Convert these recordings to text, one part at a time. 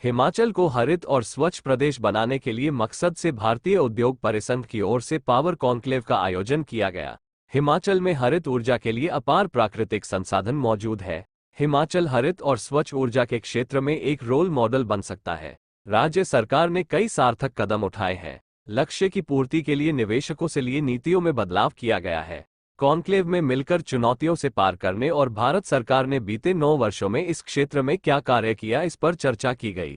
हिमाचल को हरित और स्वच्छ प्रदेश बनाने के लिए मकसद से भारतीय उद्योग परिसंघ की ओर से पावर कॉन्क्लेव का आयोजन किया गया। हिमाचल में हरित ऊर्जा के लिए अपार प्राकृतिक संसाधन मौजूद है। हिमाचल हरित और स्वच्छ ऊर्जा के क्षेत्र में एक रोल मॉडल बन सकता है। राज्य सरकार ने कई सार्थक कदम उठाए हैं। लक्ष्य की पूर्ति के लिए निवेशकों से लिए नीतियों में बदलाव किया गया है। कॉन्क्लेव में मिलकर चुनौतियों से पार करने और भारत सरकार ने बीते 9 वर्षों में इस क्षेत्र में क्या कार्य किया, इस पर चर्चा की गई।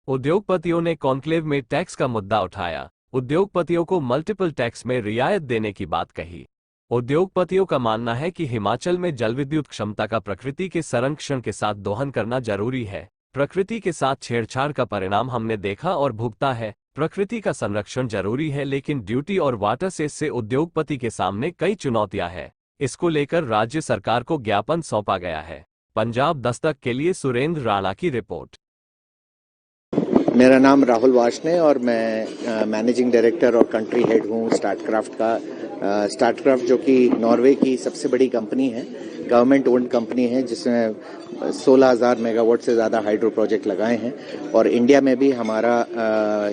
उद्योगपतियों ने कॉन्क्लेव में टैक्स का मुद्दा उठाया। उद्योगपतियों को मल्टीपल टैक्स में रियायत देने की बात कही। उद्योगपतियों का मानना है कि हिमाचल में जलविद्युत क्षमता का प्रकृति के संरक्षण के साथ दोहन करना जरूरी है। प्रकृति के साथ छेड़छाड़ का परिणाम हमने देखा और भुगता है। प्रकृति का संरक्षण जरूरी है, लेकिन ड्यूटी और वाटर सेस से उद्योगपति के सामने कई चुनौतियां हैं। इसको लेकर राज्य सरकार को ज्ञापन सौंपा गया है। पंजाब दस्तक के लिए सुरेंद्र राणा की रिपोर्ट। मेरा नाम राहुल वार्ष्णेय और मैं मैनेजिंग डायरेक्टर और कंट्री हेड हूँ स्टार्टक्राफ्ट का। स्टार्टक्राफ्ट जो कि नॉर्वे की सबसे बड़ी कंपनी है, गवर्नमेंट ओन्ड कंपनी है, जिसमें 16,000 मेगावाट से ज़्यादा हाइड्रो प्रोजेक्ट लगाए हैं। और इंडिया में भी हमारा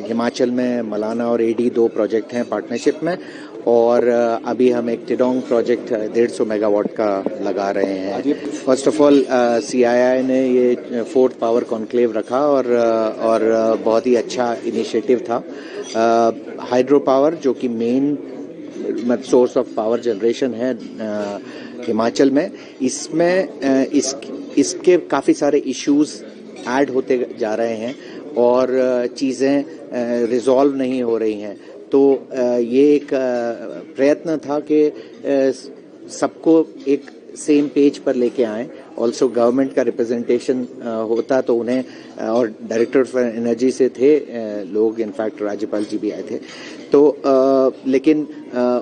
हिमाचल में मलाना और एडी 2 प्रोजेक्ट हैं पार्टनरशिप में, और अभी हम एक टिडोंग प्रोजेक्ट 150 मेगावाट का लगा रहे हैं। फर्स्ट ऑफ ऑल CII ने ये 4th पावर कॉन्क्लेव रखा और बहुत ही अच्छा इनिशिएटिव था। हाइड्रो पावर जो कि main source of power generation है हिमाचल में, इसमें इसके काफ़ी सारे इश्यूज ऐड होते जा रहे हैं और चीज़ें रिजॉल्व नहीं हो रही हैं। तो ये एक प्रयत्न था कि सबको एक सेम पेज पर लेके आएं। ऑल्सो गवर्नमेंट का रिप्रेजेंटेशन होता तो उन्हें, और डायरेक्टर फॉर एनर्जी से थे लोग, इनफैक्ट राज्यपाल जी भी आए थे। तो लेकिन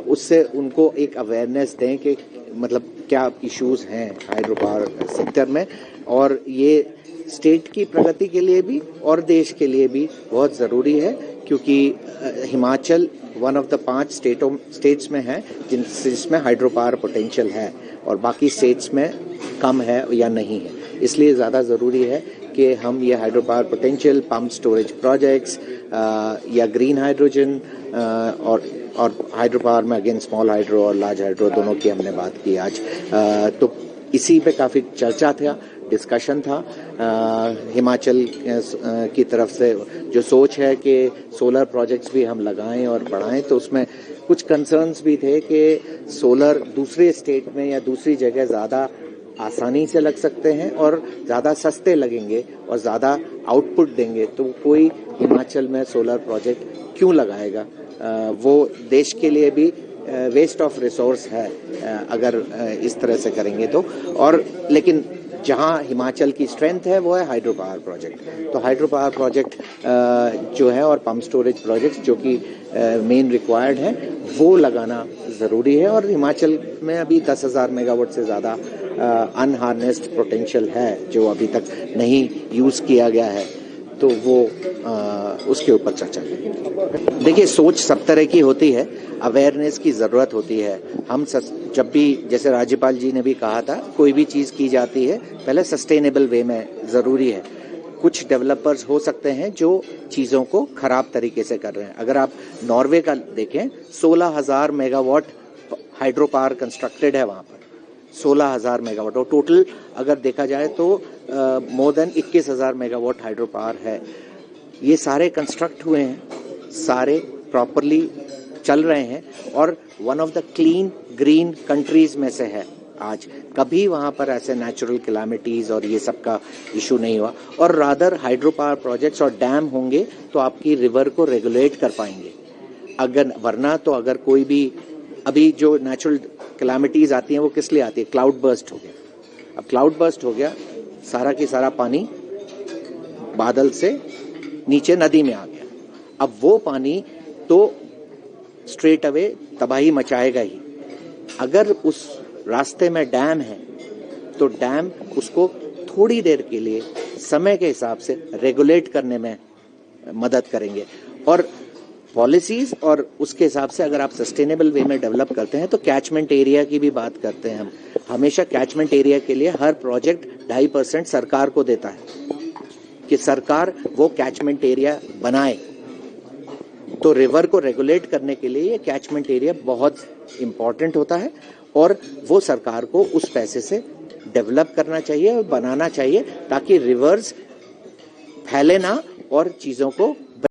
उससे उनको एक अवेयरनेस दें कि मतलब क्या इश्यूज हैं हाइड्रो पावर सेक्टर में, और ये स्टेट की प्रगति के लिए भी और देश के लिए भी बहुत ज़रूरी है, क्योंकि Himachal one of the 5 states में है जिसमें हाइड्रो पावर पोटेंशियल है, और बाकी स्टेट्स में कम है या नहीं है। इसलिए ज़्यादा ज़रूरी है कि हम ये hydro power potential, pump storage projects या ग्रीन हाइड्रोजन और हाइड्रो पावर में अगेन स्मॉल हाइड्रो और लार्ज हाइड्रो दोनों की हमने बात की आज। तो इसी पे काफ़ी चर्चा था, डिस्कशन था। हिमाचल की तरफ से जो सोच है कि सोलर प्रोजेक्ट्स भी हम लगाएं और बढ़ाएं, तो उसमें कुछ कंसर्न्स भी थे कि सोलर दूसरे स्टेट में या दूसरी जगह ज़्यादा आसानी से लग सकते हैं और ज़्यादा सस्ते लगेंगे और ज़्यादा आउटपुट देंगे, तो कोई हिमाचल में सोलर प्रोजेक्ट क्यों लगाएगा? वो देश के लिए भी वेस्ट ऑफ रिसोर्स है अगर इस तरह से करेंगे तो। और लेकिन जहां हिमाचल की स्ट्रेंथ है वो है हाइड्रो पावर प्रोजेक्ट। तो हाइड्रो पावर प्रोजेक्ट जो है और पंप स्टोरेज प्रोजेक्ट जो कि मेन रिक्वायर्ड है, वो लगाना ज़रूरी है। और हिमाचल में अभी 10,000 मेगावाट से ज़्यादा अनहार्नेस्ड पोटेंशियल है जो अभी तक नहीं यूज़ किया गया है, तो वो उसके ऊपर चर्चा करेंगे। देखिए, सोच सब तरह की होती है, अवेयरनेस की ज़रूरत होती है। हम जब भी, जैसे राज्यपाल जी ने भी कहा था, कोई भी चीज़ की जाती है पहले सस्टेनेबल वे में ज़रूरी है। कुछ डेवलपर्स हो सकते हैं जो चीज़ों को ख़राब तरीके से कर रहे हैं। अगर आप नॉर्वे का देखें, 16,000 मेगावाट हाइड्रो पावर कंस्ट्रक्टेड है वहाँ पर, 16,000 मेगावाट, और टोटल अगर देखा जाए तो more than 21,000 megawatt hydro power है। ये सारे कंस्ट्रक्ट हुए हैं, सारे प्रॉपरली चल रहे हैं, और one of the clean green countries में से है आज। कभी वहाँ पर ऐसे नेचुरल कैलामिटीज और ये सब का इशू नहीं हुआ। और रादर हाइड्रो पावर प्रोजेक्ट्स और डैम होंगे तो आपकी रिवर को रेगुलेट कर पाएंगे। अगर वरना तो अगर कोई भी, अभी जो नेचुरल कैलामिटीज आती हैं वो किस लिए आती है? क्लाउड बर्स्ट हो गया। अब क्लाउड बर्स्ट हो गया, सारा की सारा पानी बादल से नीचे नदी में आ गया। अब वो पानी तो स्ट्रेट अवे तबाही मचाएगा ही। अगर उस रास्ते में डैम है तो डैम उसको थोड़ी देर के लिए समय के हिसाब से रेगुलेट करने में मदद करेंगे। और पॉलिसीज और उसके हिसाब से अगर आप सस्टेनेबल वे में डेवलप करते हैं तो कैचमेंट एरिया की भी बात करते हैं हम। हमेशा कैचमेंट एरिया के लिए हर प्रोजेक्ट 2.5% सरकार को देता है कि सरकार वो कैचमेंट एरिया बनाए। तो रिवर को रेगुलेट करने के लिए ये कैचमेंट एरिया बहुत इंपॉर्टेंट होता है और वो सरकार को उस पैसे से डेवलप करना चाहिए और बनाना चाहिए ताकि रिवर्स फैले ना और चीज़ों को